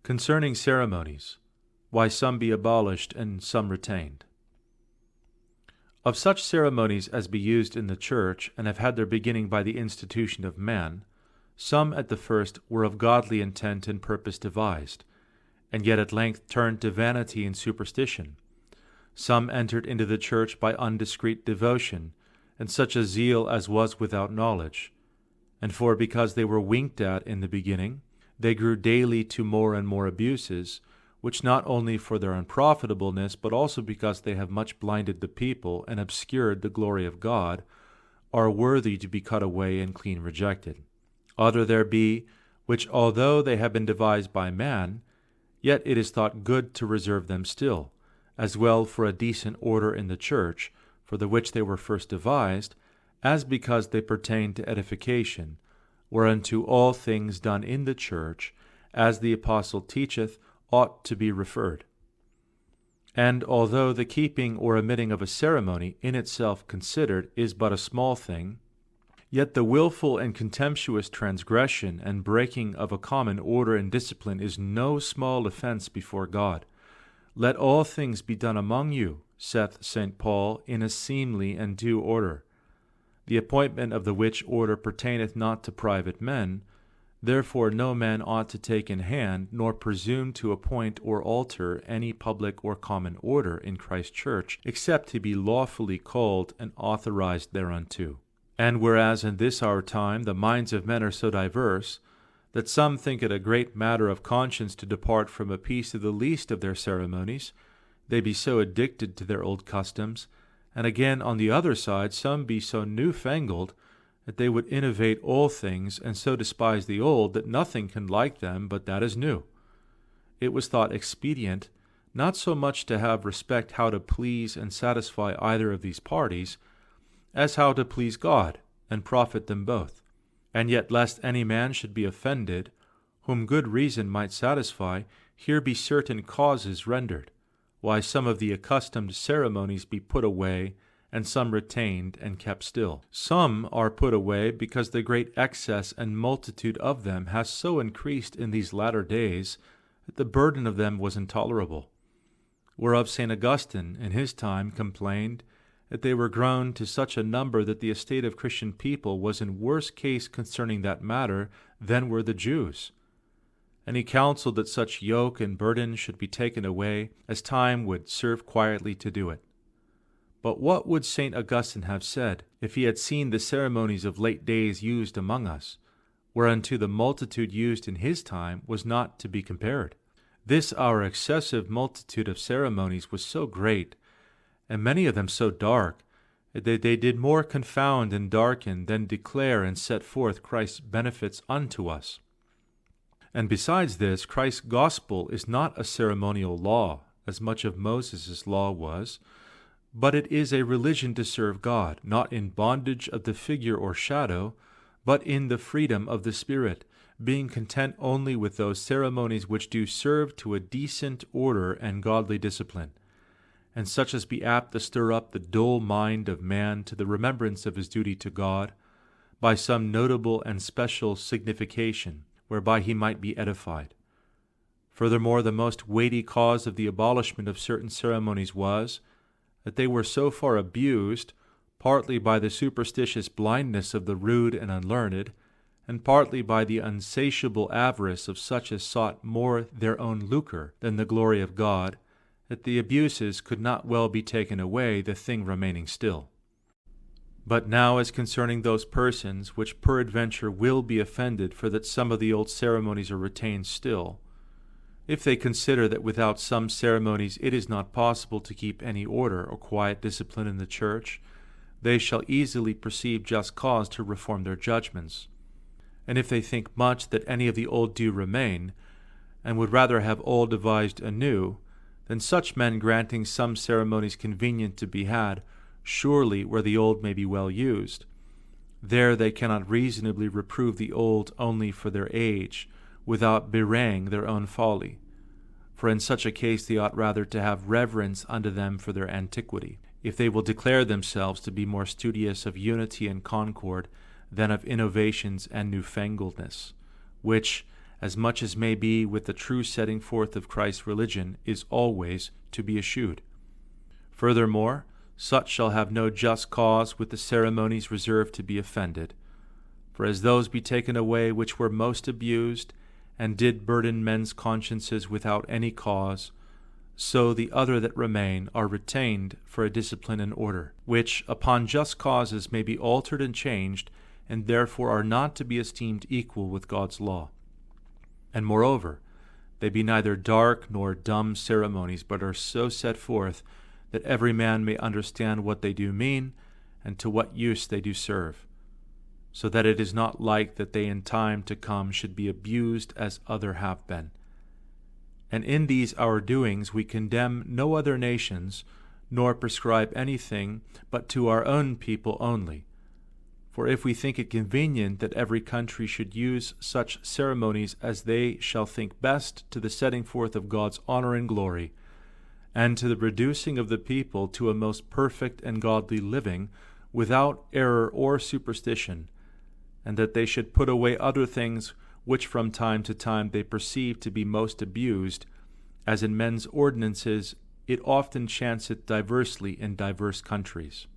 Concerning ceremonies, why some be abolished and some retained. Of such ceremonies as be used in the Church and have had their beginning by the institution of man, some at the first were of godly intent and purpose devised, and yet at length turned to vanity and superstition. Some entered into the Church by undiscreet devotion, and such a zeal as was without knowledge. And because they were winked at in the beginning, they grew daily to more and more abuses, which not only for their unprofitableness, but also because they have much blinded the people and obscured the glory of God, are worthy to be cut away and clean rejected. Other there be, which although they have been devised by man, yet it is thought good to reserve them still, as well for a decent order in the Church, for the which they were first devised, as because they pertain to edification, whereunto all things done in the Church, as the Apostle teacheth, ought to be referred. And although the keeping or omitting of a ceremony in itself considered is but a small thing, yet the willful and contemptuous transgression and breaking of a common order and discipline is no small offense before God. Let all things be done among you, saith St. Paul, in a seemly and due order. The appointment of the which order pertaineth not to private men, therefore no man ought to take in hand, nor presume to appoint or alter any public or common order in Christ's Church, except he be lawfully called and authorized thereunto. And whereas in this our time the minds of men are so diverse, that some think it a great matter of conscience to depart from a piece of the least of their ceremonies, they be so addicted to their old customs, and again on the other side some be so new-fangled that they would innovate all things, and so despise the old that nothing can like them but that is new. It was thought expedient not so much to have respect how to please and satisfy either of these parties, as how to please God and profit them both. And yet lest any man should be offended, whom good reason might satisfy, here be certain causes rendered, why some of the accustomed ceremonies be put away, and some retained and kept still. Some are put away because the great excess and multitude of them has so increased in these latter days that the burden of them was intolerable. Whereof St. Augustine in his time complained that they were grown to such a number that the estate of Christian people was in worse case concerning that matter than were the Jews. And he counseled that such yoke and burden should be taken away, as time would serve quietly to do it. But what would St. Augustine have said, if he had seen the ceremonies of late days used among us, whereunto the multitude used in his time was not to be compared? This our excessive multitude of ceremonies was so great, and many of them so dark, that they did more confound and darken than declare and set forth Christ's benefits unto us. And besides this, Christ's gospel is not a ceremonial law, as much of Moses' law was, but it is a religion to serve God, not in bondage of the figure or shadow, but in the freedom of the Spirit, being content only with those ceremonies which do serve to a decent order and godly discipline, and such as be apt to stir up the dull mind of man to the remembrance of his duty to God, by some notable and special signification, whereby he might be edified. Furthermore, the most weighty cause of the abolishment of certain ceremonies was, that they were so far abused, partly by the superstitious blindness of the rude and unlearned, and partly by the unsatiable avarice of such as sought more their own lucre than the glory of God, that the abuses could not well be taken away, the thing remaining still. But now as concerning those persons which peradventure will be offended for that some of the old ceremonies are retained still, if they consider that without some ceremonies it is not possible to keep any order or quiet discipline in the Church, they shall easily perceive just cause to reform their judgments. And if they think much that any of the old do remain, and would rather have all devised anew, then such men granting some ceremonies convenient to be had, surely where the old may be well used, there they cannot reasonably reprove the old only for their age, without bewraying their own folly. For in such a case they ought rather to have reverence unto them for their antiquity, if they will declare themselves to be more studious of unity and concord than of innovations and newfangledness, which, as much as may be with the true setting forth of Christ's religion, is always to be eschewed. Furthermore, such shall have no just cause with the ceremonies reserved to be offended. For as those be taken away which were most abused, and did burden men's consciences without any cause, so the other that remain are retained for a discipline and order, which upon just causes may be altered and changed, and therefore are not to be esteemed equal with God's law. And moreover, they be neither dark nor dumb ceremonies, but are so set forth that every man may understand what they do mean, and to what use they do serve, so that it is not like that they in time to come should be abused as other have been. And in these our doings we condemn no other nations, nor prescribe anything but to our own people only. For if we think it convenient that every country should use such ceremonies as they shall think best to the setting forth of God's honor and glory, and to the reducing of the people to a most perfect and godly living, without error or superstition, and that they should put away other things which from time to time they perceive to be most abused, as in men's ordinances it often chanceth diversely in diverse countries.